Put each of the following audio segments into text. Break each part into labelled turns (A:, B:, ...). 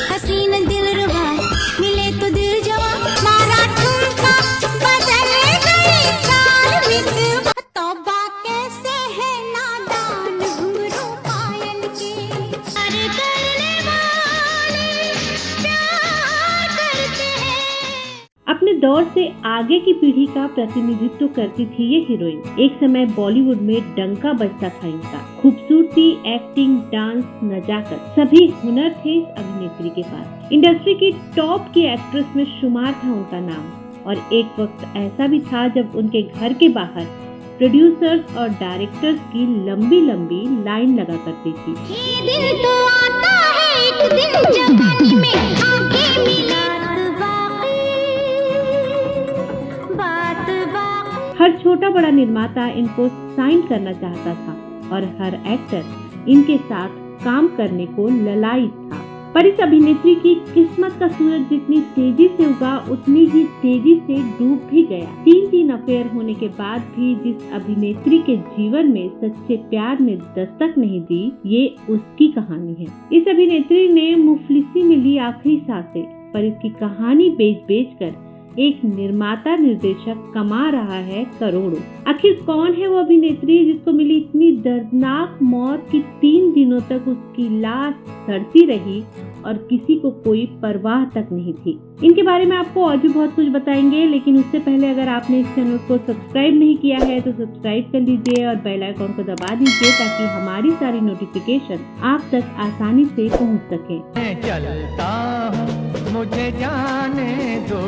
A: हसीन दिलरुबा मिले तो दिल जवा मारा ठुमका बदल गई चाल में तौबा कैसे है नादान घुंघरू पायल के अरे करने वाले प्यार करते हैं।
B: अपने दौर से आगे की पीढ़ी का प्रतिनिधित्व करती थी ये हीरोइन। एक समय बॉलीवुड में डंका बजता था इनका। खूबसूरती, एक्टिंग, डांस, नजाकत सभी हुनर थे इस अभिनेत्री के पास। इंडस्ट्री की टॉप की एक्ट्रेस में शुमार था उनका नाम। और एक वक्त ऐसा भी था जब उनके घर के बाहर प्रोड्यूसर्स और डायरेक्टर्स की लंबी लंबी लाइन लगा करती थी।
A: ये दिन तो आता है एक दिन जवानी में आंखें मिला
B: हर छोटा बड़ा निर्माता इनको साइन करना चाहता था और हर एक्टर इनके साथ काम करने को ललायित था। पर इस अभिनेत्री की किस्मत का सूरज जितनी तेजी से उगा उतनी ही तेजी से डूब भी गया। तीन अफेयर होने के बाद भी जिस अभिनेत्री के जीवन में सच्चे प्यार ने दस्तक नहीं दी, ये उसकी कहानी है। इस अभिनेत्री ने मुफलिसी में ली आखिरी सांसें, पर इसकी कहानी बेच कर एक निर्माता निर्देशक कमा रहा है करोड़ों। आखिर कौन है वो अभिनेत्री जिसको मिली इतनी दर्दनाक मौत की 3 दिनों तक उसकी लाश सड़ती रही और किसी को कोई परवाह तक नहीं थी। इनके बारे में आपको और भी बहुत कुछ बताएंगे, लेकिन उससे पहले अगर आपने इस चैनल को सब्सक्राइब नहीं किया है तो सब्सक्राइब कर लीजिए और बेल आइकॉन को दबा दीजिए ताकि हमारी सारी नोटिफिकेशन आप तक आसानी से पहुंच सके।
C: चलता हूं मुझे जाने दो।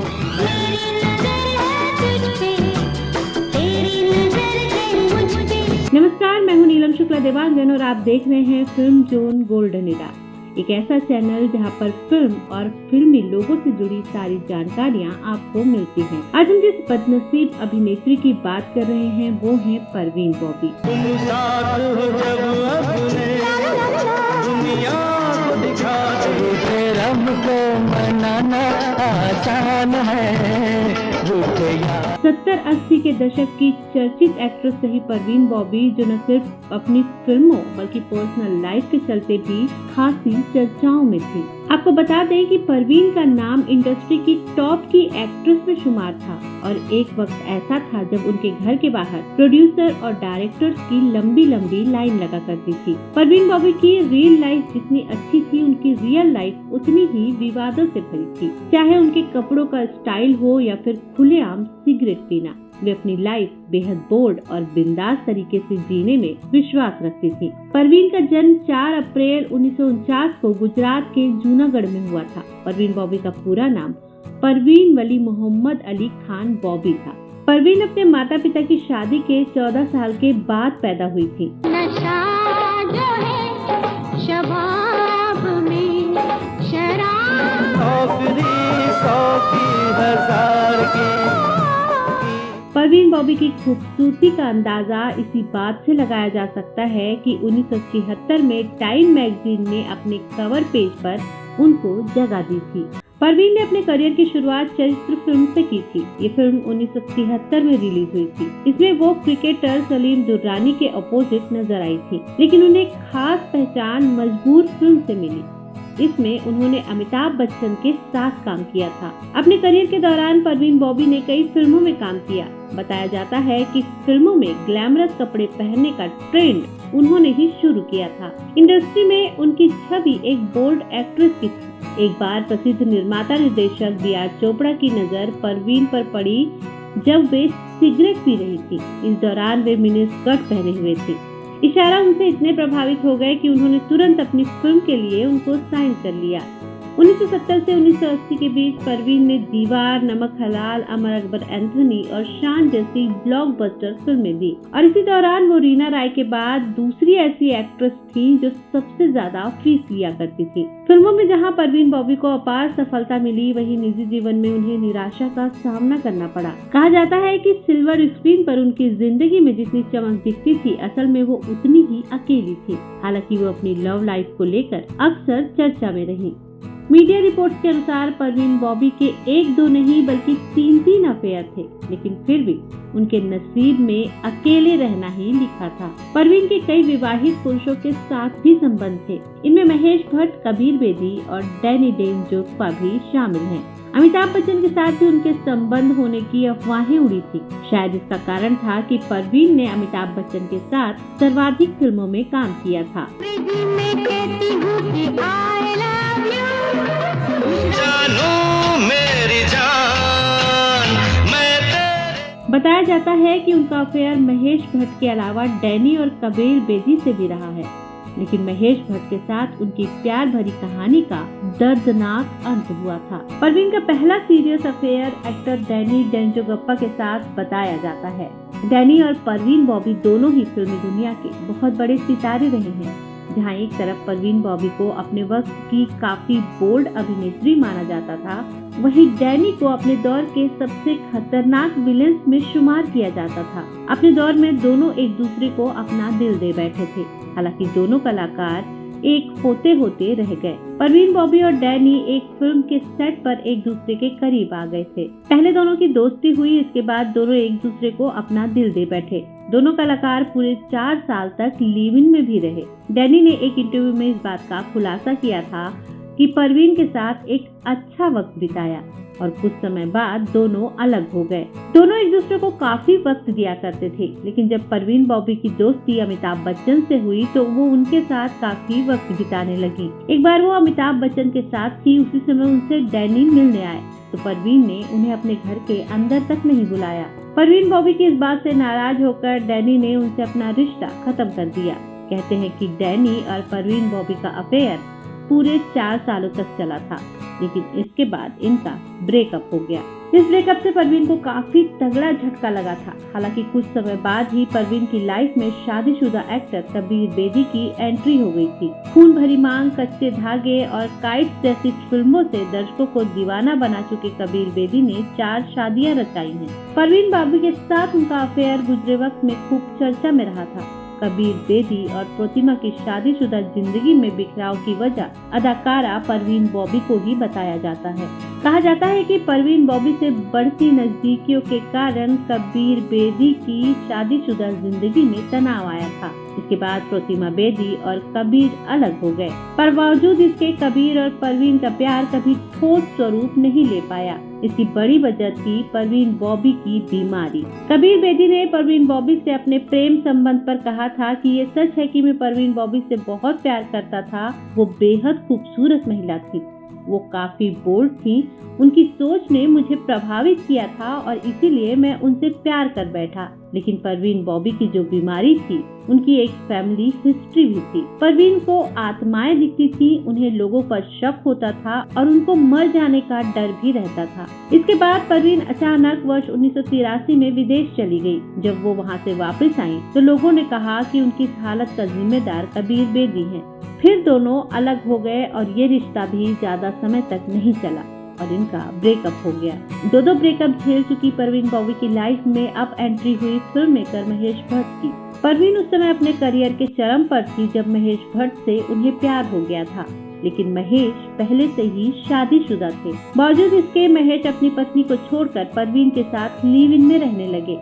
B: नमस्कार, मैं हूं नीलम शुक्ला देवांगन और आप देख रहे हैं फिल्म जोन गोल्डन एरा, एक ऐसा चैनल जहां पर फिल्म और फिल्मी लोगों से जुड़ी सारी जानकारियां आपको मिलती हैं। आज हम जिस बदनसीब अभिनेत्री की बात कर रहे हैं वो है परवीन बॉबी।
C: तुम साथ हो जब अपने दुनिया को दिखा दो, तेरा मुझको मनाना आसान है।
B: 70-80 के दशक की चर्चित एक्ट्रेस रही परवीन बॉबी, जो न सिर्फ अपनी फिल्मों बल्कि पर्सनल लाइफ के चलते भी खासी चर्चाओं में थी। आपको बता दें कि परवीन का नाम इंडस्ट्री की टॉप की एक्ट्रेस में शुमार था और एक वक्त ऐसा था जब उनके घर के बाहर प्रोड्यूसर और डायरेक्टर्स की लंबी लंबी लाइन लगा करती थी। परवीन बॉबी की रियल लाइफ जितनी अच्छी थी, उनकी रियल लाइफ उतनी ही विवादों से भरी थी। चाहे उनके कपड़ों का स्टाइल हो या फिर खुलेआम सिगरेट पीना, वे अपनी लाइफ बेहद बोल्ड और बिंदास तरीके से जीने में विश्वास रखती थी। परवीन का जन्म 4 अप्रैल 1949 को गुजरात के जूनागढ़ में हुआ था। परवीन बॉबी का पूरा नाम परवीन वली मोहम्मद अली खान बॉबी था। परवीन अपने माता पिता की शादी के 14 साल के बाद पैदा हुई थी।
A: नशा जो है शबाब में शराब
C: आखिरी 100 की 1000 की।
B: परवीन बॉबी की खूबसूरती का अंदाजा इसी बात से लगाया जा सकता है कि 1976 में टाइम मैगजीन ने अपने कवर पेज पर उनको जगह दी थी। परवीन ने अपने करियर की शुरुआत चरित्र फिल्म से की थी। ये फिल्म 1973 में रिलीज हुई थी। इसमें वो क्रिकेटर सलीम दुर्रानी के अपोजिट नजर आई थी, लेकिन उन्हें खास पहचान मजबूर फिल्म से मिली। इसमें उन्होंने अमिताभ बच्चन के साथ काम किया था। अपने करियर के दौरान परवीन बॉबी ने कई फिल्मों में काम किया। बताया जाता है कि फिल्मों में ग्लैमरस कपड़े पहनने का ट्रेंड उन्होंने ही शुरू किया था। इंडस्ट्री में उनकी छवि एक बोल्ड एक्ट्रेस की थी। एक बार प्रसिद्ध निर्माता निर्देशक बी.आर. चोपड़ा की नजर परवीन पर पड़ी जब वे सिगरेट पी रही थी। इस दौरान वे मिनी स्कर्ट पहने हुए थे। इशारा उनसे इतने प्रभावित हो गए कि उन्होंने तुरंत अपनी फिल्म के लिए उनको साइन कर लिया। 1970 से 1980 के बीच परवीन ने दीवार, नमक हलाल, अमर अकबर एंथोनी और शान जैसी ब्लॉकबस्टर फिल्में दी। और इसी दौरान वो रीना राय के बाद दूसरी ऐसी एक्ट्रेस थी जो सबसे ज्यादा फीस लिया करती थी। फिल्मों में जहां परवीन बॉबी को अपार सफलता मिली, वहीं निजी जीवन में उन्हें निराशा का सामना करना पड़ा। कहा जाता है कि सिल्वर स्क्रीन पर उनकी जिंदगी में जितनी चमक दिखती थी, असल में वो उतनी ही अकेली थी। हालांकि वो अपनी लव लाइफ को लेकर अक्सर चर्चा में रही। मीडिया रिपोर्ट्स के अनुसार परवीन बॉबी के 1-2 नहीं बल्कि 3-3 अफेयर थे, लेकिन फिर भी उनके नसीब में अकेले रहना ही लिखा था। परवीन के कई विवाहित पुरुषों के साथ भी संबंध थे। इनमें महेश भट्ट, कबीर बेदी और डैनी डेंजोग्पा भी शामिल हैं। अमिताभ बच्चन के साथ भी उनके संबंध होने की अफवाहें उड़ी थी। शायद इसका कारण था कि परवीन ने अमिताभ बच्चन के साथ सर्वाधिक फिल्मों में काम किया था। बताया जाता है कि उनका अफेयर महेश भट्ट के अलावा डैनी और कबीर बेदी से भी रहा है, लेकिन महेश भट्ट के साथ उनकी प्यार भरी कहानी का दर्दनाक अंत हुआ था। परवीन का पहला सीरियस अफेयर एक्टर डैनी डेंजोग्पा के साथ बताया जाता है। डैनी और परवीन बॉबी दोनों ही फिल्मी दुनिया के बहुत बड़े सितारे रहे हैं। जहां एक तरफ परवीन बॉबी को अपने वक्त की काफी बोल्ड अभिनेत्री माना जाता था, वहीं डैनी को अपने दौर के सबसे खतरनाक विलेंस में शुमार किया जाता था। अपने दौर में दोनों एक दूसरे को अपना दिल दे बैठे थे। हालांकि दोनों कलाकार एक होते होते रह गए। परवीन बॉबी और डैनी एक फिल्म के सेट पर एक दूसरे के करीब आ गए थे। पहले दोनों की दोस्ती हुई, इसके बाद दोनों एक दूसरे को अपना दिल दे बैठे। दोनों कलाकार पूरे 4 साल तक लिव इन में भी रहे। डैनी ने एक इंटरव्यू में इस बात का खुलासा किया था कि परवीन के साथ एक अच्छा वक्त बिताया और कुछ समय बाद दोनों अलग हो गए। दोनों एक दूसरे को काफी वक्त दिया करते थे, लेकिन जब परवीन बॉबी की दोस्ती अमिताभ बच्चन से हुई तो वो उनके साथ काफी वक्त बिताने लगी। एक बार वो अमिताभ बच्चन के साथ थी, उसी समय उनसे डैनी मिलने आए तो परवीन ने उन्हें अपने घर के अंदर तक नहीं बुलाया। परवीन बॉबी की इस बात से नाराज होकर डैनी ने उनसे अपना रिश्ता खत्म कर दिया। कहते हैं कि डैनी और परवीन बॉबी का अफेयर पूरे 4 सालों तक चला था, लेकिन इसके बाद इनका ब्रेकअप हो गया। इस ब्रेकअप से परवीन को काफी तगड़ा झटका लगा था। हालांकि कुछ समय बाद ही परवीन की लाइफ में शादीशुदा एक्टर कबीर बेदी की एंट्री हो गई थी। खून भरी मांग, कच्चे धागे और काइट्स जैसी फिल्मों से दर्शकों को दीवाना बना चुके कबीर बेदी ने 4 शादियां रचाई हैं। परवीन बॉबी के साथ उनका अफेयर गुजरे वक्त में खूब चर्चा में रहा था। कबीर बेदी और प्रतिमा की शादीशुदा जिंदगी में बिखराव की वजह अदाकारा परवीन बॉबी को ही बताया जाता है। कहा जाता है कि परवीन बॉबी से बढ़ती नजदीकियों के कारण कबीर बेदी की शादीशुदा जिंदगी में तनाव आया था। इसके बाद प्रतिमा बेदी और कबीर अलग हो गए, पर बावजूद इसके कबीर और परवीन का प्यार कभी ठोस स्वरूप नहीं ले पाया। इसकी बड़ी वजह थी परवीन बॉबी की बीमारी। कबीर बेदी ने परवीन बॉबी से अपने प्रेम संबंध पर कहा था कि ये सच है कि मैं परवीन बॉबी से बहुत प्यार करता था। वो बेहद खूबसूरत महिला थी, वो काफी बोल्ड थी, उनकी सोच ने मुझे प्रभावित किया था और इसीलिए मैं उनसे प्यार कर बैठा। लेकिन परवीन बॉबी की जो बीमारी थी, उनकी एक फैमिली हिस्ट्री भी थी। परवीन को आत्माएं दिखती थी, उन्हें लोगों पर शक होता था और उनको मर जाने का डर भी रहता था। इसके बाद परवीन अचानक वर्ष 1983 में विदेश चली गई। जब वो वहाँ से वापस आई तो लोगों ने कहा कि उनकी इस हालत का जिम्मेदार कबीर बेदी है। फिर दोनों अलग हो गए और ये रिश्ता भी ज्यादा समय तक नहीं चला और इनका ब्रेकअप हो गया। दो ब्रेकअप झेल चुकी परवीन बॉबी की लाइफ में अब एंट्री हुई फिल्म मेकर महेश भट्ट की। परवीन उस समय अपने करियर के चरम पर थी जब महेश भट्ट से उन्हें प्यार हो गया था, लेकिन महेश पहले से ही शादीशुदा थे। बावजूद इसके महेश अपनी पत्नी को छोड़कर परवीन के साथ लिव इन में रहने लगे।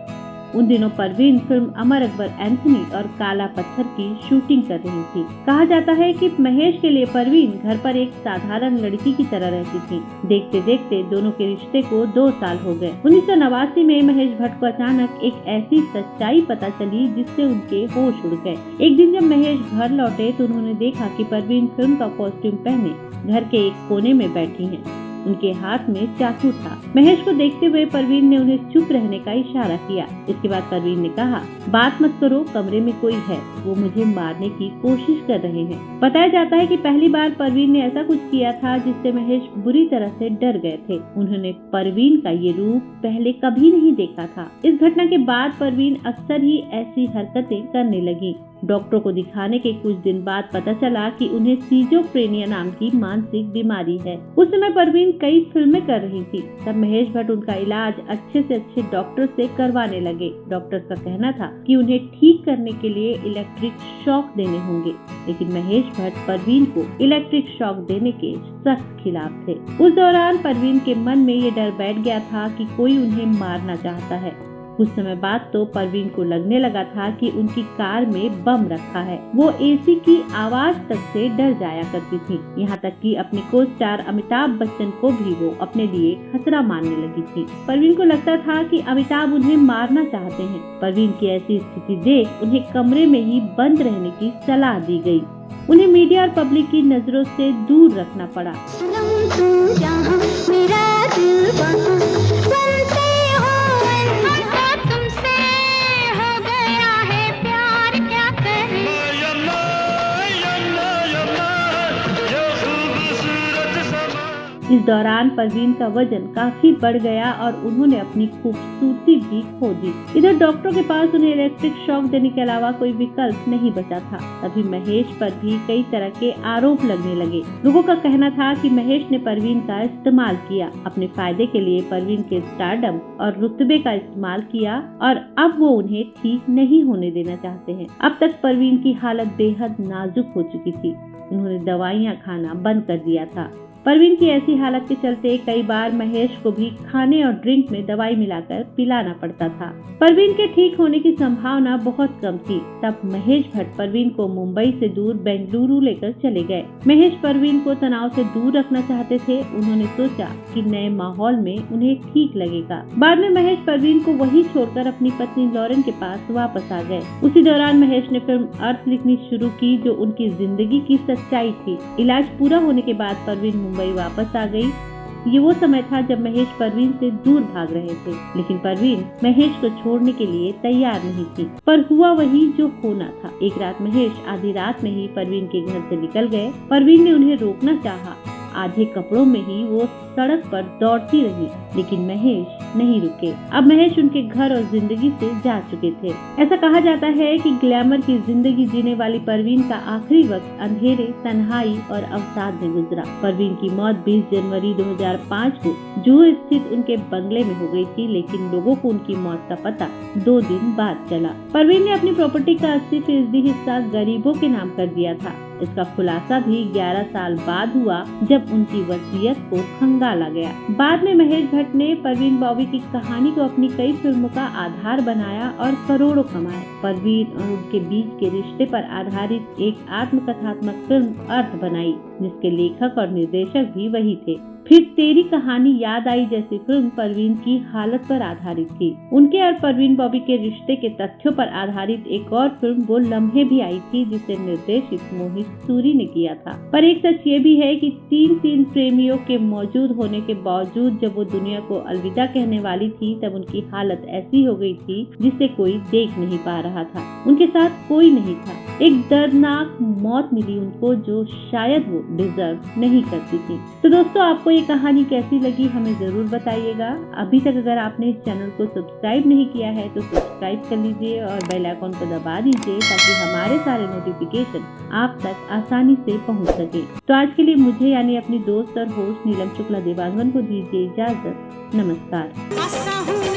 B: उन दिनों परवीन फिल्म अमर अकबर एंथनी और काला पत्थर की शूटिंग कर रही थी। कहा जाता है कि महेश के लिए परवीन घर पर एक साधारण लड़की की तरह रहती थी। देखते देखते दोनों के रिश्ते को 2 साल हो गए। 1989 में महेश भट्ट को अचानक एक ऐसी सच्चाई पता चली जिससे उनके होश उड़ गए। एक दिन जब महेश घर लौटे तो उन्होंने देखा कि परवीन फिल्म का कॉस्ट्यूम पहने घर के एक कोने में बैठी हैं। उनके हाथ में चाकू था। महेश को देखते हुए परवीन ने उन्हें चुप रहने का इशारा किया। इसके बाद परवीन ने कहा, बात मत करो, कमरे में कोई है, वो मुझे मारने की कोशिश कर रहे हैं। बताया जाता है कि पहली बार परवीन ने ऐसा कुछ किया था जिससे महेश बुरी तरह से डर गए थे। उन्होंने परवीन का ये रूप पहले कभी नहीं देखा था। इस घटना के बाद परवीन अक्सर ही ऐसी हरकतें करने लगी। डॉक्टरों को दिखाने के कुछ दिन बाद पता चला कि उन्हें सिजोफ्रेनिया नाम की मानसिक बीमारी है। उस समय परवीन कई फिल्में कर रही थी। तब महेश भट्ट उनका इलाज अच्छे से अच्छे डॉक्टर से करवाने लगे। डॉक्टर का कहना था कि उन्हें ठीक करने के लिए इलेक्ट्रिक शॉक देने होंगे, लेकिन महेश भट्ट परवीन को इलेक्ट्रिक शॉक देने के सख्त खिलाफ थे। उस दौरान परवीन के मन में ये डर बैठ गया था कि कोई उन्हें मारना चाहता है। कुछ समय बाद तो परवीन को लगने लगा था कि उनकी कार में बम रखा है। वो एसी की आवाज तक से डर जाया करती थी। यहाँ तक कि अपने को स्टार अमिताभ बच्चन को भी वो अपने लिए खतरा मानने लगी थी। परवीन को लगता था कि अमिताभ उन्हें मारना चाहते हैं। परवीन की ऐसी स्थिति देख उन्हें कमरे में ही बंद रहने की सलाह दी गई। उन्हें मीडिया और पब्लिक की नजरों से दूर रखना पड़ा। इस दौरान परवीन का वजन काफी बढ़ गया और उन्होंने अपनी खूबसूरती भी खो दी। इधर डॉक्टरों के पास उन्हें इलेक्ट्रिक शॉक देने के अलावा कोई विकल्प नहीं बचा था। तभी महेश पर भी कई तरह के आरोप लगने लगे। लोगों का कहना था कि महेश ने परवीन का इस्तेमाल किया, अपने फायदे के लिए परवीन के स्टारडम और रुतबे का इस्तेमाल किया और अब वो उन्हें ठीक नहीं होने देना चाहते हैं। अब तक परवीन की हालत बेहद नाजुक हो चुकी थी। उन्होंने दवाइयाँ खाना बंद कर दिया था। परवीन की ऐसी हालत के चलते कई बार महेश को भी खाने और ड्रिंक में दवाई मिलाकर पिलाना पड़ता था। परवीन के ठीक होने की संभावना बहुत कम थी। तब महेश भट्ट परवीन को मुंबई से दूर बेंगलुरु लेकर चले गए। महेश परवीन को तनाव से दूर रखना चाहते थे। उन्होंने सोचा कि नए माहौल में उन्हें ठीक लगेगा। बाद में महेश परवीन को वहीं छोड़कर अपनी पत्नी लॉरेन के पास वापस आ गए। उसी दौरान महेश ने फिल्म अर्थ लिखनी शुरू की, जो उनकी जिंदगी की सच्चाई थी। इलाज पूरा होने के बाद परवीन मुंबई वापस आ गई। ये वो समय था जब महेश परवीन से दूर भाग रहे थे, लेकिन परवीन महेश को छोड़ने के लिए तैयार नहीं थी। पर हुआ वही जो होना था। एक रात महेश आधी रात में ही परवीन के घर से निकल गए। परवीन ने उन्हें रोकना चाहा। आधे कपड़ों में ही वो सड़क पर दौड़ती रही, लेकिन महेश नहीं रुके। अब महेश उनके घर और जिंदगी से जा चुके थे। ऐसा कहा जाता है कि ग्लैमर की जिंदगी जीने वाली परवीन का आखिरी वक्त अंधेरे, तन्हाई और अवसाद में गुजरा। परवीन की मौत 20 जनवरी 2005 को जुहू स्थित उनके बंगले में हो गई थी, लेकिन लोगों को उनकी मौत का पता 2 दिन बाद चला। परवीन ने अपनी प्रॉपर्टी का 80% हिस्सा गरीबों के नाम कर दिया था। इसका खुलासा भी 11 साल बाद हुआ, जब उनकी वसीयत को खंगाला गया। बाद में महेश भट्ट ने परवीन बॉबी की कहानी को अपनी कई फिल्मों का आधार बनाया और करोड़ों कमाए। परवीन और उनके बीच के रिश्ते पर आधारित एक आत्मकथात्मक फिल्म अर्थ बनाई, जिसके लेखक और निर्देशक भी वही थे। फिर तेरी कहानी याद आई जैसी फिल्म परवीन की हालत पर आधारित थी। उनके और परवीन बॉबी के रिश्ते के तथ्यों पर आधारित एक और फिल्म वो लम्हे भी आई थी, जिसे निर्देशित मोहित सूरी ने किया था। पर एक सच ये भी है कि तीन प्रेमियों के मौजूद होने के बावजूद जब वो दुनिया को अलविदा कहने वाली थी, तब उनकी हालत ऐसी हो गई थी जिसे कोई देख नहीं पा रहा था। उनके साथ कोई नहीं था। एक दर्दनाक मौत मिली उनको, जो शायद वो डिजर्व नहीं करती थी। तो दोस्तों, आपको ये कहानी कैसी लगी हमें जरूर बताइएगा। अभी तक अगर आपने इस चैनल को सब्सक्राइब नहीं किया है तो सब्सक्राइब कर लीजिए और बेल आइकॉन को दबा दीजिए, ताकि हमारे सारे नोटिफिकेशन आप तक आसानी से पहुंच सके। तो आज के लिए मुझे यानी अपनी दोस्त और होस्ट नीलम शुक्ला देवांगन को दीजिए इजाजत। नमस्कार।